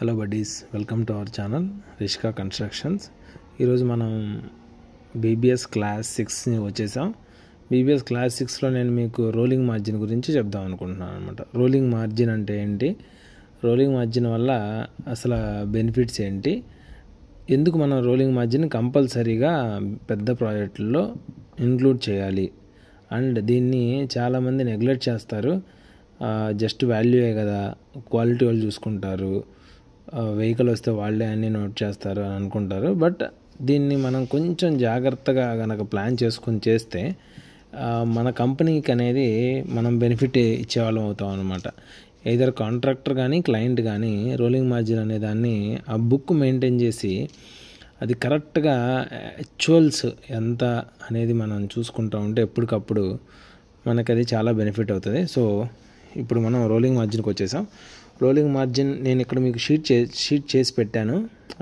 Hello buddies, welcome to our channel Rishka constructions. ఈరోజు మనం BBS class 6ని వచ్చేసాం. బీబీఎస్ క్లాస్ 6లో నేను మీకు రోలింగ్ మార్జిన్ గురించి చెప్దాం అనుకుంటున్నాను అనమాట. రోలింగ్ మార్జిన్ అంటే ఏంటి, రోలింగ్ మార్జిన్ వల్ల అసలు బెనిఫిట్స్ ఏంటి, ఎందుకు మనం రోలింగ్ మార్జిన్ కంపల్సరీగా పెద్ద ప్రాజెక్టుల్లో ఇంక్లూడ్ చేయాలి, అండ్ దీన్ని చాలామంది నెగ్లెక్ట్ చేస్తారు. జస్ట్ వాల్యూయే కదా, క్వాలిటీ వాళ్ళు చూసుకుంటారు, వెహికల్ వస్తే వాళ్ళే అన్నీ నోట్ చేస్తారు అని అనుకుంటారు. బట్ దీన్ని మనం కొంచెం జాగ్రత్తగా కనుక ప్లాన్ చేసుకొని చేస్తే మన కంపెనీకి అనేది మనం బెనిఫిట్ ఇచ్చేవాళ్ళం అవుతాం అనమాట. ఎయిదర్ కాంట్రాక్టర్ కానీ క్లయింట్ కానీ రోలింగ్ మార్జిన్ అనే దాన్ని ఆ బుక్ మెయింటైన్ చేసి అది కరెక్ట్గా యాక్చువల్స్ ఎంత అనేది మనం చూసుకుంటూ ఉంటే ఎప్పటికప్పుడు మనకు అది చాలా బెనిఫిట్ అవుతుంది. సో ఇప్పుడు మనం రోలింగ్ మార్జిన్కి వచ్చేసాం. రోలింగ్ మార్జిన్ నేను ఇక్కడ మీకు షీట్ చేసి పెట్టాను.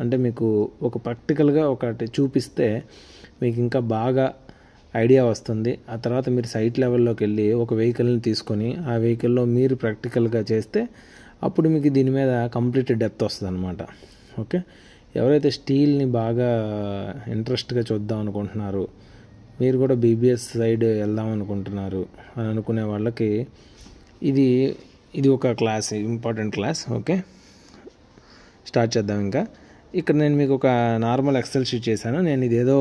అంటే మీకు ఒక ప్రాక్టికల్గా ఒకటి చూపిస్తే మీకు ఇంకా బాగా ఐడియా వస్తుంది. ఆ తర్వాత మీరు సైట్ లెవెల్లోకి వెళ్ళి ఒక వెహికల్ని తీసుకొని ఆ వెహికల్లో మీరు ప్రాక్టికల్గా చేస్తే అప్పుడు మీకు దీని మీద కంప్లీట్ డెప్త్ వస్తుంది అనమాట. ఓకే, ఎవరైతే స్టీల్ని బాగా ఇంట్రెస్ట్గా చూద్దాం అనుకుంటున్నారు, మీరు కూడా బీబీఎస్ సైడ్ వెళ్దాం అనుకుంటున్నారు అని అనుకునే వాళ్ళకి ఇది ఒక class, important class. Okay, start చేద్దాం. ఇంకా ఇక్కడ నేను మీకు ఒక నార్మల్ ఎక్సెల్ షీట్ చేశాను. నేను ఇదేదో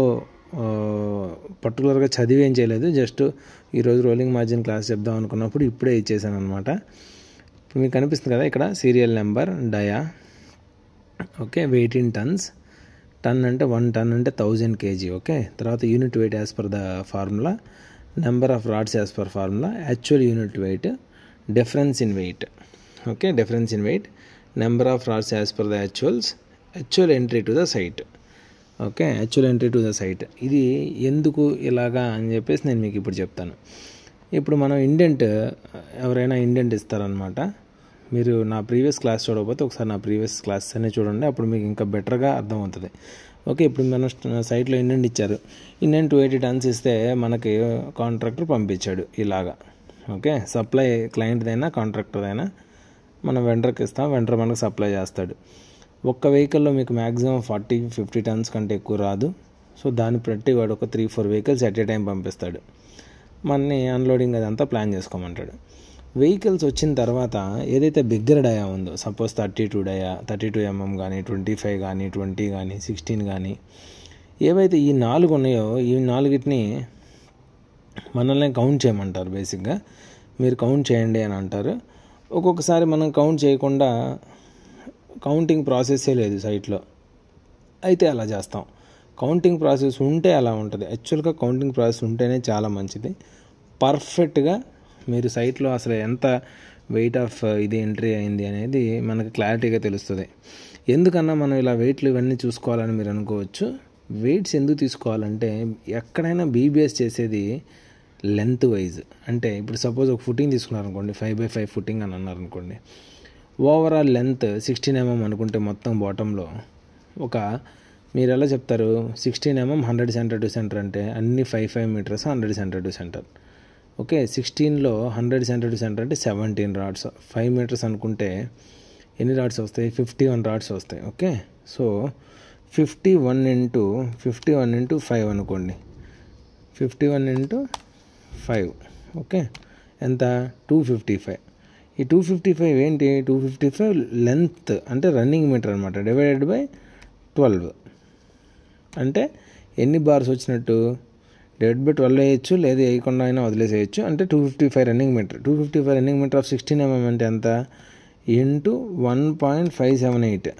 పర్టికులర్గా చదివి ఏం చేయలేదు, జస్ట్ ఈరోజు రోలింగ్ మార్జిన్ క్లాస్ చెప్దాం అనుకున్నప్పుడు ఇప్పుడే ఇచ్చేసాను అనమాట. ఇప్పుడు మీకు కనిపిస్తుంది కదా ఇక్కడ serial number, dia, okay, weight in tons, ton అంటే 1 టన్ అంటే 1000 kg. ఓకే, తర్వాత unit weight as per the formula, number of rods as per formula, actual unit weight, difference in weight. Okay, difference in weight, number of rods as per the actual entry to the site. Okay, actual entry to the site. ఇది ఎందుకు ఇలాగా అని చెప్పేసి నేను మీకు ఇప్పుడు చెప్తాను. ఇప్పుడు మనం ఇండెంట్, ఎవరైనా ఇండెంట్ ఇస్తారనమాట. మీరు నా ప్రీవియస్ క్లాస్ చూడకపోతే ఒకసారి నా ప్రీవియస్ క్లాస్ అనే చూడండి, అప్పుడు మీకు ఇంకా బెటర్గా అర్థమవుతుంది. ఓకే, ఇప్పుడు మన సైట్లో ఇండెంట్ ఇచ్చారు. ఇండెంట్ 280 tons ఇస్తే మనకి కాంట్రాక్టర్ పంపించాడు ఇలాగా. ఓకే, సప్లై క్లయింట్దైనా కాంట్రాక్టర్దైనా మనం వెండర్కి ఇస్తాం, వెండర్ మనకు సప్లై చేస్తాడు. ఒక్క వెహికల్లో మీకు మ్యాక్సిమం 40-50 tons కంటే ఎక్కువ రాదు. సో దాన్ని బట్టి వాడు ఒక 3-4 vehicles ఎట్ ఏ టైం పంపిస్తాడు. మనని అన్లోడింగ్ అదంతా ప్లాన్ చేసుకోమంటాడు. వెహికల్స్ వచ్చిన తర్వాత ఏదైతే బిగ్గర్ డయా ఉందో, సపోజ్ 32 డయా, 32 mm కానీ, 25 కానీ, 20 కానీ, 16 కానీ, ఏవైతే ఈ 4 ఉన్నాయో ఈ 4టిని మనల్ని కౌంట్ చేయమంటారు. బేసిక్గా మీరు కౌంట్ చేయండి అని అంటారు. ఒక్కొక్కసారి మనం కౌంట్ చేయకుండా, కౌంటింగ్ ప్రాసెస్సే లేదు సైట్లో, అయితే అలా చేస్తాం. కౌంటింగ్ ప్రాసెస్ ఉంటే అలా ఉంటుంది. యాక్చువల్గా కౌంటింగ్ ప్రాసెస్ ఉంటేనే చాలా మంచిది. పర్ఫెక్ట్గా మీరు సైట్లో అసలు ఎంత వెయిట్ ఆఫ్ ఇది ఎంట్రీ అయింది అనేది మనకు క్లారిటీగా తెలుస్తుంది. ఎందుకన్నా మనం ఇలా వెయిట్లు ఇవన్నీ చూసుకోవాలని మీరు అనుకోవచ్చు. వెయిట్స్ ఎందుకు తీసుకోవాలంటే, ఎక్కడైనా బీబీఎస్ చేసేది లెంత్ వైజ్. అంటే ఇప్పుడు సపోజ్ ఒక ఫుటింగ్ తీసుకున్నారనుకోండి, 5x5 ఫుటింగ్ అని అన్నారనుకోండి, ఓవరాల్ లెంత్ 16 mm అనుకుంటే మొత్తం బాటంలో మీరు ఎలా చెప్తారు, 16 mm 100 center to center అంటే అన్ని 5 meters 100 center to center. Okay, 16లో 100 center to center అంటే 17 rods. 5 meters అనుకుంటే ఎన్ని రాడ్స్ వస్తాయి, 51 rods వస్తాయి. ఓకే, సో 51 into 5 అనుకోండి, 51 into 5, ఓకే, ఎంత, 255. ఈ 255 ఏంటి, 255 లెంత్ అంటే రన్నింగ్ మీటర్ అనమాట, డివైడెడ్ బై 12 అంటే ఎన్ని బార్స్ వచ్చినట్టు, డివైడ్ బై 12 వేయచ్చు, లేదా వేయకుండా అయినా వదిలేసేయచ్చు. అంటే 255 running metre. 255 running metre of 16 mm అంటే ఎంత, ఇంటూ 1.578.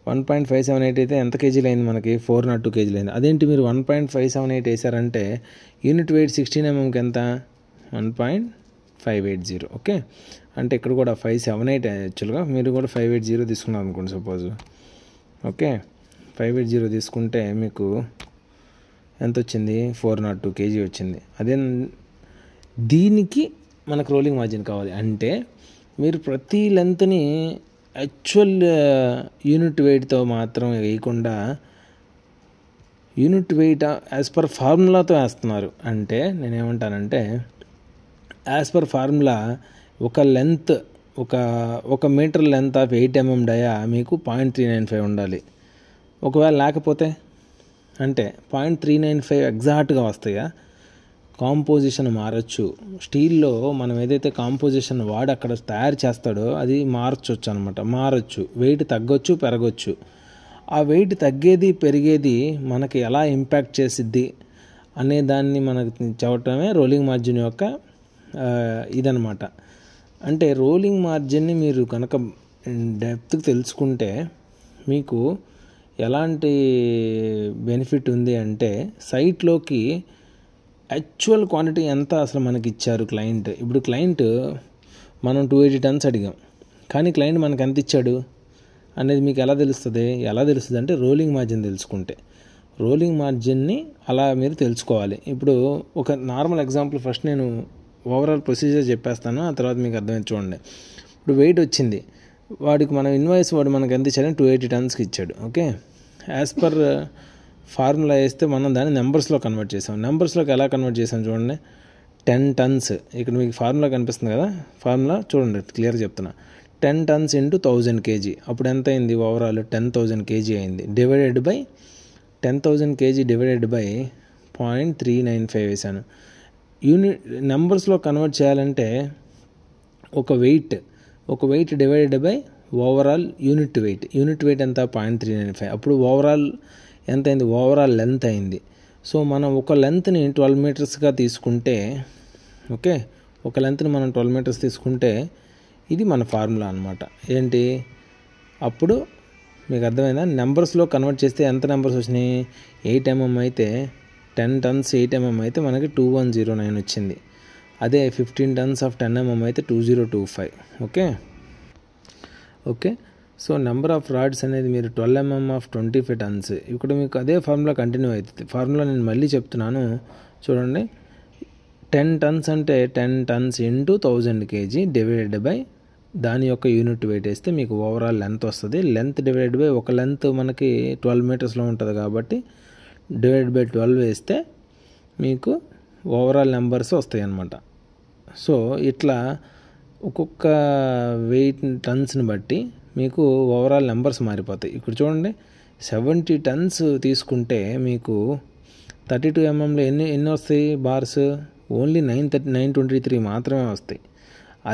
1.578 అయితే ఎంత కేజీలు అయింది మనకి, 402 kg అయింది. అదేంటి మీరు 1.578 వేసారంటే యూనిట్ వెయిట్ 16 mmకి ఎంత, 1.580. ఓకే, అంటే ఇక్కడ కూడా 578 యాక్చువల్గా, మీరు కూడా 580 తీసుకున్నారు అనుకోండి సపోజ్. ఓకే, 580 తీసుకుంటే మీకు ఎంత వచ్చింది, 402 kg వచ్చింది. అదే దీనికి మనకు రోలింగ్ మార్జిన్ కావాలి అంటే మీరు ప్రతి లెంత్ని యాక్చువల్ యూనిట్ వెయిట్తో మాత్రం వేయకుండా యూనిట్ వెయిట్ యాజ్ పర్ ఫార్ములాతో వేస్తున్నారు. అంటే నేనేమంటానంటే, యాజ్ పర్ ఫార్ములా ఒక లెంత్ ఒక మీటర్ లెంత్ ఆఫ్ 8 mm డయా మీకు 0.395 ఉండాలి. ఒకవేళ లేకపోతే అంటే 0.395 ఎగ్జాక్ట్గా వస్తాయా? కాంపోజిషన్ మారచ్చు. స్టీల్లో మనం ఏదైతే కాంపోజిషన్ వాడి అక్కడ తయారు చేస్తాడో అది మార్చొచ్చు అనమాట. మారచ్చు, వెయిట్ తగ్గొచ్చు, పెరగచ్చు. ఆ వెయిట్ తగ్గేది పెరిగేది మనకి ఎలా ఇంపాక్ట్ చేసిద్ది అనే దాన్ని మనకు చెప్పడమే రోలింగ్ మార్జిన్ యొక్క ఇదనమాట. అంటే రోలింగ్ మార్జిన్ని మీరు కనుక డెప్త్కి తెలుసుకుంటే మీకు ఎలాంటి బెనిఫిట్ ఉంది అంటే, సైట్లోకి యాక్చువల్ క్వాంటిటీ ఎంత అసలు మనకి ఇచ్చారు క్లయింట్. ఇప్పుడు క్లయింట్ మనం 280 tons అడిగాం, కానీ క్లయింట్ మనకు ఎంత ఇచ్చాడు అనేది మీకు ఎలా తెలుస్తుంది అంటే రోలింగ్ మార్జిన్ తెలుసుకుంటే. రోలింగ్ మార్జిన్ని అలా మీరు తెలుసుకోవాలి. ఇప్పుడు ఒక నార్మల్ ఎగ్జాంపుల్ ఫస్ట్ నేను ఓవరాల్ ప్రొసీజర్ చెప్పేస్తాను, ఆ తర్వాత మీకు అర్థమైంది చూడండి. ఇప్పుడు వెయిట్ వచ్చింది, వాడికి మనం ఇన్వాయిస్ వాడు మనకు ఎంత ఇచ్చాడని 280 tonsకి ఇచ్చాడు. ఓకే, యాజ్ పర్ ఫార్ములా వేస్తే మనం దాన్ని నెంబర్స్లో కన్వర్ట్ చేసాం. నెంబర్స్లోకి ఎలా కన్వర్ట్ చేసాం చూడండి. 10 tons ఇక్కడ మీకు ఫార్ములా కనిపిస్తుంది కదా, ఫార్ములా చూడండి క్లియర్ చెప్తున్నా. 10 tons into 1000 kg అప్పుడు ఎంత అయింది? ఓవరాల్ 10,000 kg అయింది. Divided by 10,000 kg divided by 0.395 వేసాను. నెంబర్స్లో కన్వర్ట్ చేయాలంటే ఒక wait divided by overall unit weight ఎంత? 0.395. అప్పుడు ఓవరాల్ ఎంత అయింది? ఓవరాల్ లెంత్ అయింది. సో మనం ఒక లెంత్ని 12 మీటర్స్గా తీసుకుంటే, ఓకే, ఒక లెంత్ని మనం 12 మీటర్స్ తీసుకుంటే ఇది మన ఫార్ములా అనమాట. ఏంటి అప్పుడు మీకు అర్థమైందా? నెంబర్స్లో కన్వర్ట్ చేస్తే ఎంత నెంబర్స్ వచ్చినాయి? 8 mm అయితే 10 tons 8 mm అయితే మనకి 2109 వచ్చింది. అదే 15 tons ఆఫ్ 10 mm అయితే 2025. Okay, so number of rods అనేది మీరు 12 mm ఆఫ్ 25 tons. ఇక్కడ మీకు అదే ఫార్ములా కంటిన్యూ అవుతుంది. ఫార్ములా నేను మళ్ళీ చెప్తున్నాను చూడండి. 10 tons అంటే 10 tons into 1000 kg divided by దాని యొక్క యూనిట్ వెయిట్ వేస్తే మీకు ఓవరాల్ లెంత్ వస్తుంది. లెంత్ డివైడెడ్ బై ఒక లెంత్ మనకి 12 మీటర్స్లో ఉంటుంది కాబట్టి డివైడ్ బై 12 వేస్తే మీకు ఓవరాల్ నెంబర్స్ వస్తాయి అన్నమాట. సో ఇట్లా ఒక్కొక్క వెయిట్ టన్స్ని బట్టి మీకు ఓవరాల్ నెంబర్స్ మారిపోతాయి. ఇక్కడ చూడండి, 70 tons తీసుకుంటే మీకు 32 mmలో ఎన్ని వస్తాయి బార్స్? ఓన్లీ 923 మాత్రమే వస్తాయి.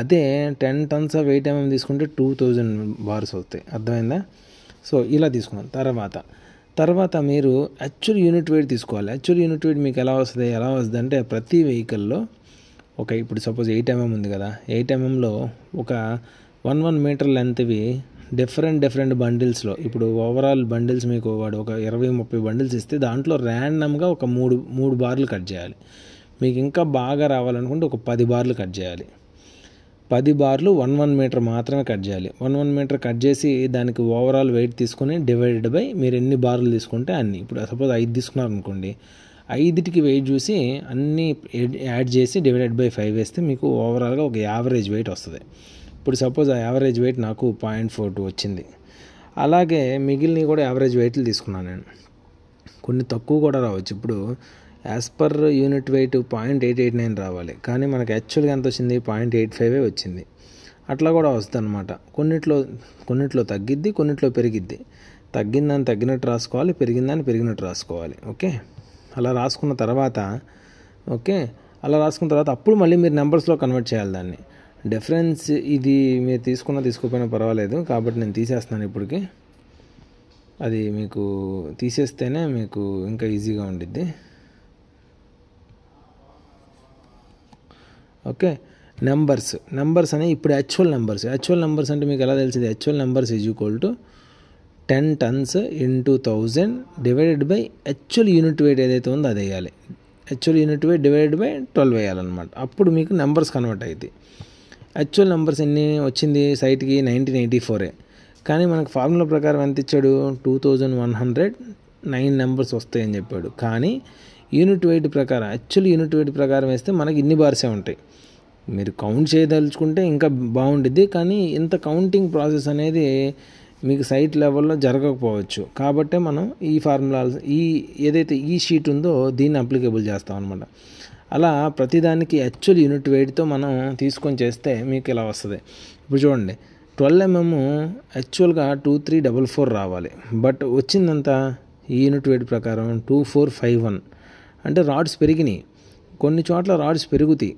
అదే 10 tons ఆఫ్ 8 mm తీసుకుంటే 2000 బార్స్ వస్తాయి. అర్థమైందా? సో ఇలా తీసుకున్నాం. తర్వాత మీరు యాక్చువల్ యూనిట్ వెయిట్ తీసుకోవాలి. యాక్చువల్ యూనిట్ వెయిట్ మీకు ఎలా వస్తుంది అంటే ప్రతి వెహికల్లో ఇప్పుడు సపోజ్ 8 mm ఉంది కదా, 8 mmలో ఒక 1 మీటర్ లెంత్వి డిఫరెంట్ బండిల్స్లో, ఇప్పుడు ఓవరాల్ బండిల్స్ మీకు వాడు ఒక 20-30 బండిల్స్ ఇస్తే దాంట్లో ర్యాండమ్గా ఒక 3 బార్లు కట్ చేయాలి. మీకు ఇంకా బాగా రావాలనుకుంటే ఒక 10 బార్లు కట్ చేయాలి. 10 బార్లు 1 మీటర్ మాత్రమే కట్ చేయాలి. 1 మీటర్ కట్ చేసి దానికి ఓవరాల్ వెయిట్ తీసుకొని డివైడెడ్ బై మీరు ఎన్ని బార్లు తీసుకుంటే అన్ని. ఇప్పుడు సపోజ్ 5 తీసుకున్నారు అనుకోండి, 5టికి వెయిట్ చూసి అన్నీ యాడ్ చేసి డివైడెడ్ బై 5 వేస్తే మీకు ఓవరాల్గా ఒక యావరేజ్ వెయిట్ వస్తుంది. ఇప్పుడు సపోజ్ ఆ యావరేజ్ వెయిట్ నాకు 0.42 వచ్చింది. అలాగే మిగిలినవి కూడా యావరేజ్ వెయిట్లు తీసుకున్నాను నేను. కొన్ని తక్కువ కూడా రావచ్చు. ఇప్పుడు యాజ్ పర్ యూనిట్ వెయిట్ 0.889 రావాలి, కానీ మనకు యాక్చువల్గా ఎంత వచ్చింది? 0.85 వచ్చింది. అట్లా కూడా వస్తుంది అనమాట. కొన్నిట్లో తగ్గిద్ది, కొన్నిట్లో పెరిగిద్ది. తగ్గిందని తగ్గినట్టు రాసుకోవాలి, పెరిగిందని పెరిగినట్టు రాసుకోవాలి. ఓకే, అలా రాసుకున్న తర్వాత అప్పుడు మళ్ళీ మీరు నెంబర్స్లో కన్వర్ట్ చేయాలి దాన్ని. డిఫరెన్స్ ఇది మీరు తీసుకోకపోయినా పర్వాలేదు, కాబట్టి నేను తీసేస్తున్నాను ఇప్పటికి. అది మీకు తీసేస్తేనే మీకు ఇంకా ఈజీగా ఉండిద్ది. ఓకే, నెంబర్స్ అనేవి ఇప్పుడు యాక్చువల్ నెంబర్స్ అంటే మీకు ఎలా తెలిసింది? Actual numbers is equal to 10 tons into 1000 divided by actual unit wait ఏదైతే ఉందో అది వేయాలి. Actual unit wait divided by 12 వేయాలన్నమాట. అప్పుడు మీకు నెంబర్స్ కన్వర్ట్ అవుతాయి. యాక్చువల్ నెంబర్స్ ఎన్ని వచ్చింది సైట్కి? 1984. కానీ మనకు ఫార్ములా ప్రకారం ఎంత ఇచ్చాడు? 2109 నెంబర్స్ వస్తాయని చెప్పాడు. కానీ యూనిట్ వెయిట్ ప్రకారం, యాక్చువల్ యూనిట్ వెయిట్ ప్రకారం వేస్తే మనకి ఇన్ని బార్సే ఉంటాయి. మీరు కౌంట్ చేయదలుచుకుంటే ఇంకా బాగుండిద్ది, కానీ ఇంత కౌంటింగ్ ప్రాసెస్ అనేది మీకు సైట్ లెవెల్లో జరగకపోవచ్చు. కాబట్టే మనం ఈ ఫార్ములా ఏదైతే ఈ షీట్ ఉందో దీన్ని అప్లికేబుల్ చేస్తాం అనమాట. అలా ప్రతిదానికి యాక్చువల్ యూనిట్ వెయిట్తో మనం తీసుకొని చేస్తే మీకు ఇలా వస్తుంది. ఇప్పుడు చూడండి 12 mm యాక్చువల్గా 2344 రావాలి, బట్ వచ్చిందంతా ఈ యూనిట్ వెయిట్ ప్రకారం 2451. అంటే రాడ్స్ పెరిగినాయి. కొన్ని చోట్ల రాడ్స్ పెరుగుతాయి,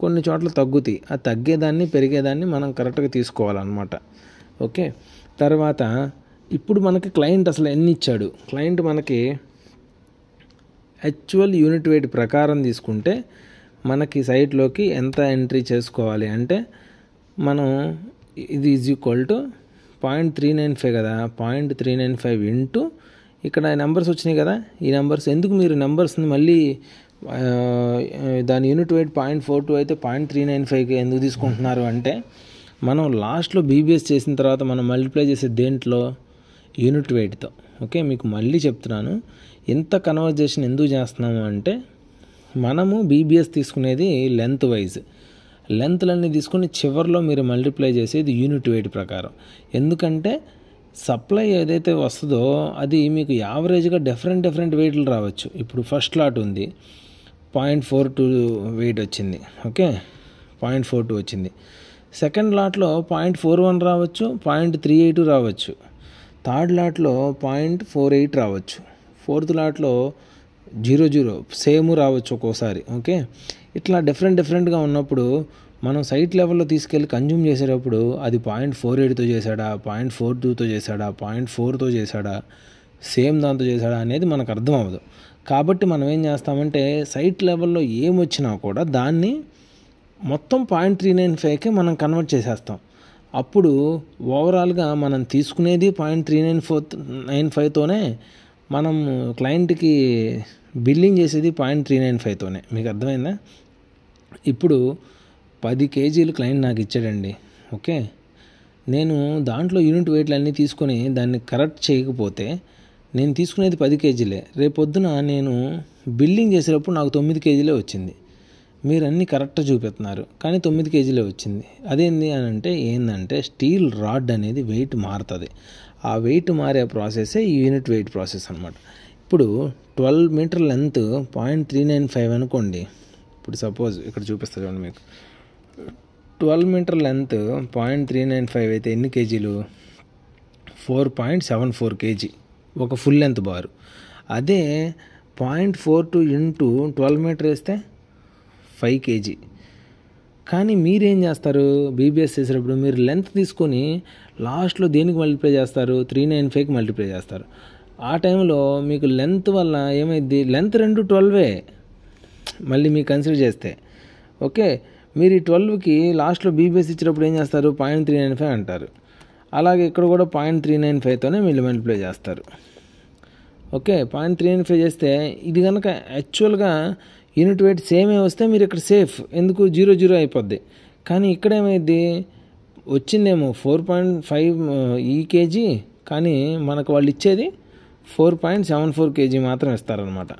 కొన్ని చోట్ల తగ్గుతాయి. ఆ తగ్గేదాన్ని పెరిగేదాన్ని మనం కరెక్ట్గా తీసుకోవాలన్నమాట. ఓకే, తర్వాత ఇప్పుడు మనకి క్లయింట్ అసలు ఎన్ని ఇచ్చాడు, క్లయింట్ మనకి యాక్చువల్ యూనిట్ వెయిట్ ప్రకారం తీసుకుంటే మనకి సైట్లోకి ఎంత ఎంట్రీ చేసుకోవాలి అంటే మనం ఇది ఈజ్ ఈక్వల్ టు 0.395 కదా, 0.395 ఇంటూ ఇక్కడ నెంబర్స్ వచ్చినాయి కదా, ఈ నెంబర్స్ ఎందుకు మీరు నెంబర్స్ని మళ్ళీ దాని యూనిట్ వెయిట్ 0.42 అయితే 0.395 ఎందుకు తీసుకుంటున్నారు అంటే మనం లాస్ట్లో బీబీఎస్ చేసిన తర్వాత మనం మల్టిప్లై చేసే దేంట్లో యూనిట్ వెయిట్తో. ఓకే, మీకు మళ్ళీ చెప్తున్నాను, ఇంత కన్వర్జేషన్ ఎందుకు చేస్తున్నాము అంటే మనము బీబీఎస్ తీసుకునేది లెంత్ వైజ్, లెంత్లన్నీ తీసుకుని చివరిలో మీరు మల్టిప్లై చేసేది యూనిట్ వెయిట్ ప్రకారం. ఎందుకంటే సప్లై ఏదైతే వస్తుందో అది మీకు యావరేజ్గా డిఫరెంట్ వెయిట్లు రావచ్చు. ఇప్పుడు ఫస్ట్ లాట్ ఉంది 0.42 వెయిట్ వచ్చింది. ఓకే, 0.42 వచ్చింది. సెకండ్ లాట్లో 0.41 రావచ్చు, 0.38 రావచ్చు. థర్డ్ లాట్లో 0.48 రావచ్చు. ఫోర్త్ లాట్లో 00 సేమ్ రావచ్చు ఒక్కోసారి. ఓకే, ఇట్లా డిఫరెంట్గా ఉన్నప్పుడు మనం సైట్ లెవెల్లో తీసుకెళ్ళి కన్జ్యూమ్ చేసేటప్పుడు అది 0.48తో చేశాడా, 0.42తో చేశాడా, 0.4తో చేశాడా, సేమ్ దాంతో చేశాడా అనేది మనకు అర్థం అవ్వదు. కాబట్టి మనం ఏం చేస్తామంటే సైట్ లెవెల్లో ఏమొచ్చినా కూడా దాన్ని మొత్తం 0.395కే మనం కన్వర్ట్ చేసేస్తాం. అప్పుడు ఓవరాల్గా మనం తీసుకునేది 0.395తోనే, మనం క్లయింట్కి బిల్లింగ్ చేసేది 0.395తోనే. మీకు అర్థమైందా? ఇప్పుడు 10 kgs క్లయింట్ నాకు ఇచ్చాడండి. ఓకే, నేను దాంట్లో యూనిట్ వెయిట్లు అన్నీ తీసుకొని దాన్ని కరెక్ట్ చేయకపోతే నేను తీసుకునేది 10 kgs. రేపొద్దున నేను బిల్లింగ్ చేసేటప్పుడు నాకు 9 kgs వచ్చింది. మీరు అన్నీ కరెక్ట్గా చూపెడుతున్నారు కానీ 9 kgs వచ్చింది. అదేంది అని అంటే ఏంటంటే స్టీల్ రాడ్ అనేది వెయిట్ మారుతుంది. ఆ వెయిట్ మారే ప్రాసెసే ఈ యూనిట్ వెయిట్ ప్రాసెస్ అనమాట. ఇప్పుడు 12 మీటర్ లెంత్ 0.395 అనుకోండి. ఇప్పుడు సపోజ్ ఇక్కడ చూపిస్తా చూడండి మీకు, 12 మీటర్ లెంత్ 0.395 అయితే ఎన్ని కేజీలు? 4.74 kg ఒక ఫుల్ లెంత్ బారు. అదే 0.42 ఇంటూ 12 మీటర్ వేస్తే 5 kg. కానీ మీరేం చేస్తారు బీబీఎస్ చేసేటప్పుడు మీరు లెంత్ తీసుకొని లాస్ట్లో దేనికి మల్టిప్లై చేస్తారు? 395కి మల్టిప్లై చేస్తారు. ఆ టైంలో మీకు లెంత్ వల్ల ఏమైంది, లెంత్ 12 మళ్ళీ మీకు కన్సిడర్ చేస్తే. ఓకే, మీరు ఈ 12కి లాస్ట్లో బీబీఎస్ ఇచ్చినప్పుడు ఏం చేస్తారు? 0.395 అంటారు. అలాగే ఇక్కడ కూడా 0.395తోనే మీరు మల్టిప్లై చేస్తారు. ఓకే, 0.395 చేస్తే ఇది కనుక యాక్చువల్గా యూనిట్ వెయిట్ సేమే వస్తే మీరు ఇక్కడ సేఫ్, ఎందుకు 00 అయిపోద్ది. కానీ ఇక్కడ ఏమైంది, వచ్చిందేమో 4.5 ఈ కేజీ, కానీ మనకు వాళ్ళు ఇచ్చేది 4.74 kg మాత్రం ఇస్తారనమాట.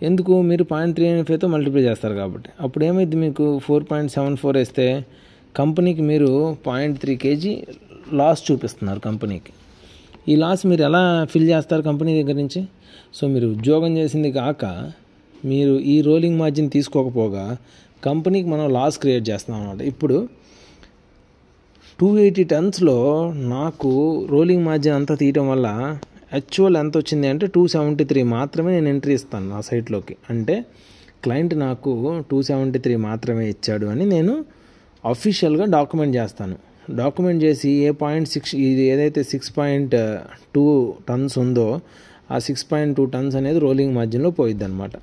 ఎందుకు? మీరు 0.395తో మల్టిప్లై చేస్తారు కాబట్టి. అప్పుడు ఏమైంది, మీకు 4.74 వేస్తే కంపెనీకి మీరు 0.3 kg లాస్ చూపిస్తున్నారు కంపెనీకి. ఈ లాస్ మీరు ఎలా ఫిల్ చేస్తారు కంపెనీ దగ్గర నుంచి? సో మీరు ఉద్యోగం చేసింది కాక మీరు ఈ రోలింగ్ మార్జిన్ తీసుకోకపోగా కంపెనీకి మనం లాస్ క్రియేట్ చేస్తున్నాం అన్నమాట. ఇప్పుడు 280 టన్స్లో నాకు రోలింగ్ మార్జిన్ అంతా తీయటం వల్ల యాక్చువల్ ఎంత వచ్చింది అంటే 273 మాత్రమే నేను ఎంట్రీ ఇస్తాను నా సైట్లోకి. అంటే క్లయింట్ నాకు 273 మాత్రమే ఇచ్చాడు అని నేను అఫీషియల్గా డాక్యుమెంట్ చేస్తాను. డాక్యుమెంట్ చేసి ఏ 0.6 ఇది ఏదైతే 6.2 టన్స్ ఉందో ఆ 6.2 టన్స్ అనేది రోలింగ్ మార్జిన్లో పోయిద్ది అనమాట.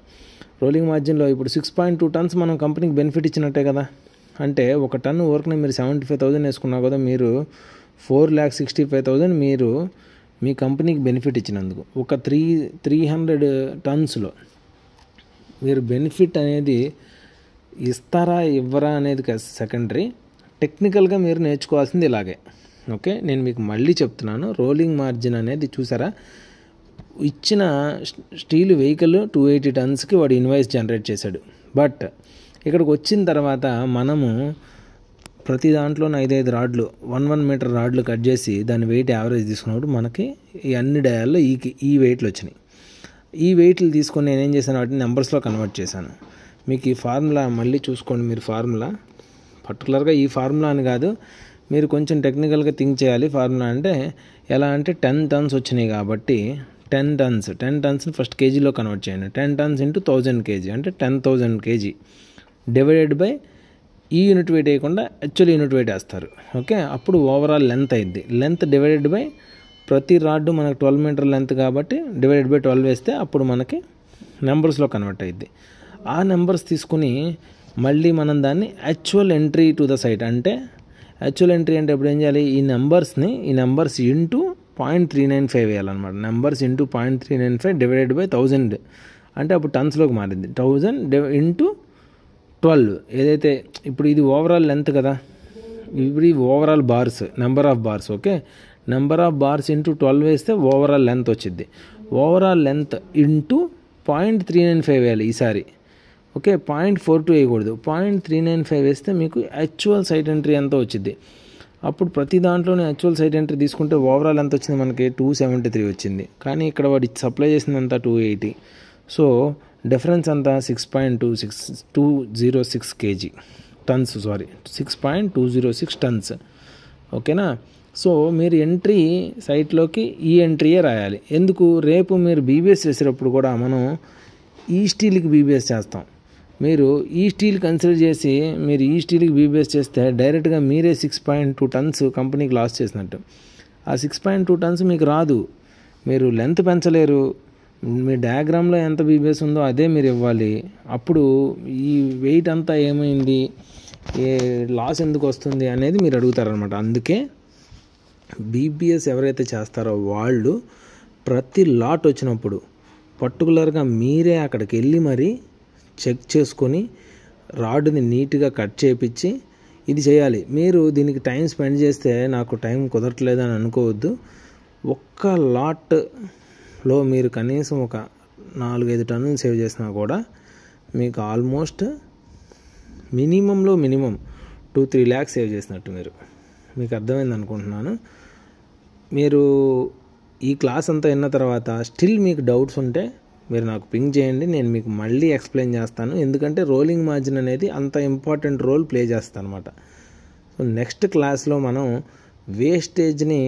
రోలింగ్ మార్జిన్లో ఇప్పుడు 6.2 టన్స్ మనం కంపెనీకి బెనిఫిట్ ఇచ్చినట్టే కదా. అంటే ఒక టన్ను వర్క్ని మీరు 75,000 వేసుకున్నా కదా, మీరు 4,65,000 మీరు మీ కంపెనీకి బెనిఫిట్ ఇచ్చినందుకు. ఒక 300 టన్స్లో మీరు బెనిఫిట్ అనేది ఇస్తారా ఇవ్వరా అనేది సెకండరీ. టెక్నికల్గా మీరు నేర్చుకోవాల్సింది ఇలాగే. ఓకే, నేను మీకు మళ్ళీ చెప్తున్నాను, రోలింగ్ మార్జిన్ అనేది చూసారా, ఇచ్చిన స్టీల్ వెహికల్ 280 టన్స్కి వాడు ఇన్వాయిస్ జనరేట్ చేశాడు. బట్ ఇక్కడికి వచ్చిన తర్వాత మనము ప్రతి దాంట్లో 5 రాడ్లు 1 మీటర్ రాడ్లు కట్ చేసి దాని వెయిట్ యావరేజ్ తీసుకున్నప్పుడు మనకి ఈ అన్ని డయాల్లో ఈ వెయిట్లు వచ్చినాయి. ఈ వెయిట్లు తీసుకొని నేనేం చేశాను, వాటిని నెంబర్స్లో కన్వర్ట్ చేశాను. మీకు ఈ ఫార్ములా మళ్ళీ చూసుకోండి. మీరు ఫార్ములా పర్టికులర్గా ఈ ఫార్ములా అని కాదు, మీరు కొంచెం టెక్నికల్గా థింక్ చేయాలి. ఫార్ములా అంటే ఎలా అంటే 10 టన్స్ వచ్చినాయి కాబట్టి 10 టన్స్ని ఫస్ట్ కేజీలో కన్వర్ట్ చేయండి. 10 టన్స్ ఇంటూ 1000 కేజీ అంటే 10,000 కేజీ డివైడెడ్ బై ఈ యూనిట్ వెయిట్ వేయకుండా యాక్చువల్ యూనిట్ వెయిట్ వేస్తారు. ఓకే, అప్పుడు ఓవరాల్ లెంత్ అయింది. లెంత్ డివైడెడ్ బై ప్రతి రాడ్డు మనకు 12 మీటర్ లెంత్ కాబట్టి డివైడెడ్ బై 12 వేస్తే అప్పుడు మనకి నెంబర్స్లో కన్వర్ట్ అయ్యిద్ది. ఆ నెంబర్స్ తీసుకుని మళ్ళీ మనం దాన్ని actual entry to the site అంటే యాక్చువల్ ఎంట్రీ అంటే ఇప్పుడు ఏం చేయాలి, ఈ నెంబర్స్ ఇంటూ 0.395 వేయాలన్నమాట. నెంబర్స్ ఇంటూ 0.395 డివైడెడ్ బై 1000 అంటే అప్పుడు టన్స్లోకి మారింది. 1000 ఇంటూ 12 ఏదైతే ఇప్పుడు ఇది ఓవరాల్ లెంత్ కదా, ఇప్పుడు ఈ overall bars number of bars. Okay, number of bars into 12 వేస్తే ఓవరాల్ లెంత్ వచ్చింది. ఓవరాల్ లెంత్ ఇంటూ 0.395 వేయాలి ఈసారి. ఓకే, 0.42 వేయకూడదు. 0.395 వేస్తే మీకు యాక్చువల్ సైట్ ఎంట్రీ ఎంత వచ్చింది. అప్పుడు ప్రతి దాంట్లోనే యాక్చువల్ సైట్ ఎంట్రీ తీసుకుంటే ఓవరాల్ ఎంత వచ్చింది మనకి 273 వచ్చింది. కానీ ఇక్కడ వాడు సప్లై చేసిందంతా 280. సో డిఫరెన్స్ అంతా 6.206 కేజీ టన్స్ 6.206 టన్స్. ఓకేనా. సో మీరు ఎంట్రీ సైట్లోకి ఈ ఎంట్రీయే రాయాలి. ఎందుకు, రేపు మీరు బీబీఎస్ చేసేటప్పుడు కూడా మనం ఈ స్టీల్కి బీబీఎస్ చేస్తాం. మీరు ఈ స్టీల్ కన్సిడర్ చేసి మీరు ఈ స్టీల్కి బీబీఎస్ చేస్తే డైరెక్ట్గా మీరే 6.2 టన్స్ కంపెనీకి లాస్ చేసినట్టు. ఆ 6.2 టన్స్ మీకు రాదు, మీరు లెంత్ పెంచలేరు. మీ డయాగ్రామ్లో ఎంత బీబీఎస్ ఉందో అదే మీరు ఇవ్వాలి. అప్పుడు ఈ వెయిట్ అంతా ఏమైంది, ఏ లాస్ ఎందుకు వస్తుంది అనేది మీరు అడుగుతారనమాట. అందుకే బీబీఎస్ ఎవరైతే చేస్తారో వాళ్ళు ప్రతి లాట్ వచ్చినప్పుడు పర్టికులర్గా మీరే అక్కడికి వెళ్ళి మరీ చెక్ చేసుకొని రాడ్ని నీట్గా కట్ చేయించి ఇది చేయాలి. మీరు దీనికి టైం స్పెండ్ చేస్తే నాకు టైం కుదరట్లేదు అని అనుకోవద్దు. ఒక్క లాట్లో మీరు కనీసం ఒక 4-5 టన్నులు సేవ్ చేసినా కూడా మీకు ఆల్మోస్ట్ మినిమం 2-3 ల్యాక్స్ సేవ్ చేసినట్టు. మీకు అర్థమైంది అనుకుంటున్నాను. మీరు ఈ క్లాస్ అంతా విన్న తర్వాత స్టిల్ మీకు డౌట్స్ ఉంటే మీరు నాకు పింగ్ చేయండి, నేను మీకు మళ్ళీ ఎక్స్ప్లెయిన్ చేస్తాను. ఎందుకంటే రోలింగ్ మార్జిన్ అనేది అంత ఇంపార్టెంట్ రోల్ ప్లే చేస్తాను అనమాట. సో నెక్స్ట్ క్లాస్లో మనం వేస్టేజ్ని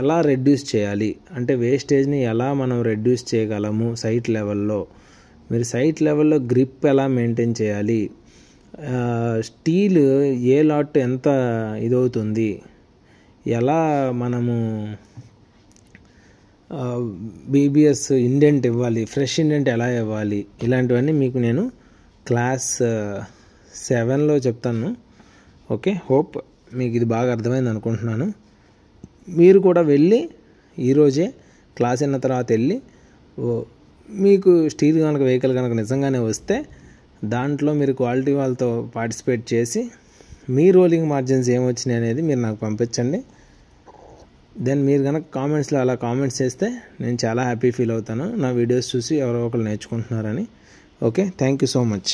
ఎలా రెడ్యూస్ చేయాలి అంటే వేస్టేజ్ని ఎలా మనం రెడ్యూస్ చేయగలము సైట్ లెవెల్లో, మీరు సైట్ లెవెల్లో గ్రిప్ ఎలా మెయింటైన్ చేయాలి, స్టీల్ ఏ లాట్ ఎంత ఇదవుతుంది, ఎలా మనము బీబీఎస్ ఇండెంట్ ఇవ్వాలి, ఫ్రెష్ ఇండెంట్ ఎలా ఇవ్వాలి, ఇలాంటివన్నీ మీకు నేను క్లాస్ 7లో చెప్తాను. ఓకే, హోప్ మీకు ఇది బాగా అర్థమైంది అనుకుంటున్నాను. మీరు కూడా వెళ్ళి ఈరోజే క్లాస్ అయిన తర్వాత వెళ్ళి మీకు స్టీల్ కనుక వెహికల్ కనుక నిజంగానే వస్తే దాంట్లో మీరు క్వాలిటీ వాళ్ళతో పార్టిసిపేట్ చేసి మీ రోలింగ్ మార్జిన్స్ ఏమొచ్చినాయి అనేది మీరు నాకు పంపించండి. దెన్ మీరు కనుక కామెంట్స్లో అలా కామెంట్స్ చేస్తే నేను చాలా హ్యాపీ ఫీల్ అవుతాను, నా వీడియోస్ చూసి ఎవరో ఒకరు నేర్చుకుంటున్నారని. Okay, thank you so much.